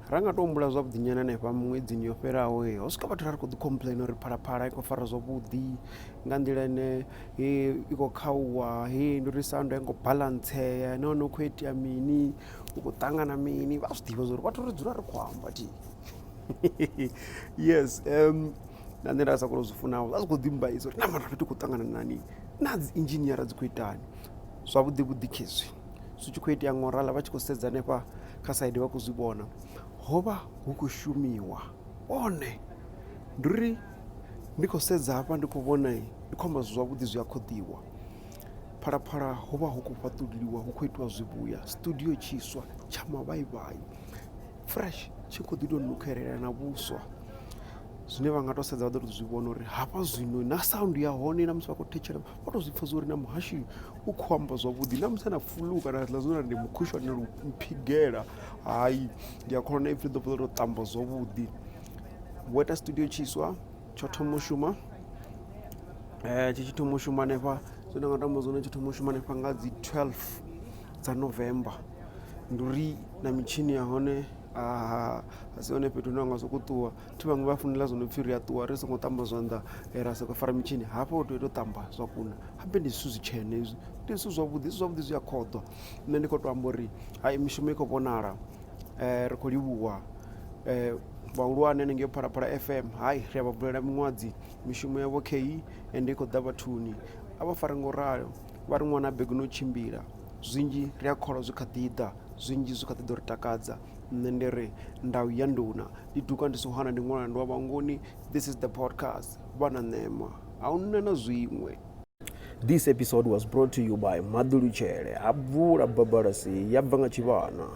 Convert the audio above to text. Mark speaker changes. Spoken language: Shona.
Speaker 1: ra nga to humbula zwavhuḓi nyana hanefha miṅwedzini yo fhelaho ho swika vhathu ra ri khou ḓi complain uri Phalaphala i khou fara zwavhuḓi nga nḓila ine i khou khauwa ndi uri sound a i ngo balanceya nahone u khou itea mini u khou ṱangana mini vha zwi ḓivha zwa uri vhathu ri dzula ri khou amba ti yes na nṋe nda sa kona u zwi funaho vha zwi khou ḓi mbaisa uri na mara fhethu khou ṱangana nani na dzi inzhiniara dzi khou itani zwavhuḓi vhuḓi khezwi zwi tshi khou itea ngorala vha tshi khou sedza hanefha kha saidi vha khou zwi vhona ho vha hu khou shumiwa one ndi uri ndi khou sedza hafha ndi khou vhona ndi khou amba zwavhuḓi zwi a khoḓiwa Phalaphala ho vha hu khou fhaṱuliwa hu khou itiwa zwivhuya studio tshiswa tsha mavhaivhai fresh tshi khou ḓi tou nukhelela na vhuswa zwine vha nga tou sedza vha ḓo tou zwi vhona uri hafha zwino na sound ya hone na musi vha khou thetshelesa vha tou zwi pfha zwa uri na muhashi u khou amba zwavhuḓi na musi na fulu kana ḽa zwino ndi mukhushwane luphigela hayi ndi a kholwa na ipfhi ḽi ḓo tou tamba zwavhuḓi vho ita studio tshiswa tsho thoma u shuma tshi thoma u shuma hanefha zwine nga tamba zwone tshi thoma u shuma hanefha nga dzi 12 dza November ndi uri na mitshini ya hone a si hone fhethu hune nga sokou ṱuwa thi vhaṅwe vha funela zwo no pfhi ri a ṱuwa ri songo ṱamba zwanḓa ra sokou fara mitshini hafha u tea u ṱamba zwa kuna habe ndi zwithu zwitshene hezwi ndi zwithu zwavhuḓi zwi a khoḓwa nṋe ndi khou tou amba uri hai mishumo i khou vhonala ri khou livhuwa vhahulwane hanengei Phalaphala FM hai ri a vha vulela miṅwadzi mishumo yavho kheyi ende i khou ḓa vhathuni a vha fare ngo ralo vha ri ṅwana bege no tshimbila zwinzhi ri a kholwa zwi kha ḓi ḓa zwinzhi zwi kha ḓi ḓo ri takadza nṋe ndi ri ndau ya nduna ndi duka ndi sohana ndi ṅwana ndi wa vhangoni this is the podcast vha na ṋema a u nne na zwiṅwe. This episode was brought to you by Madulutshele, Abvula Babalasi, ya bva nga Tshivhana.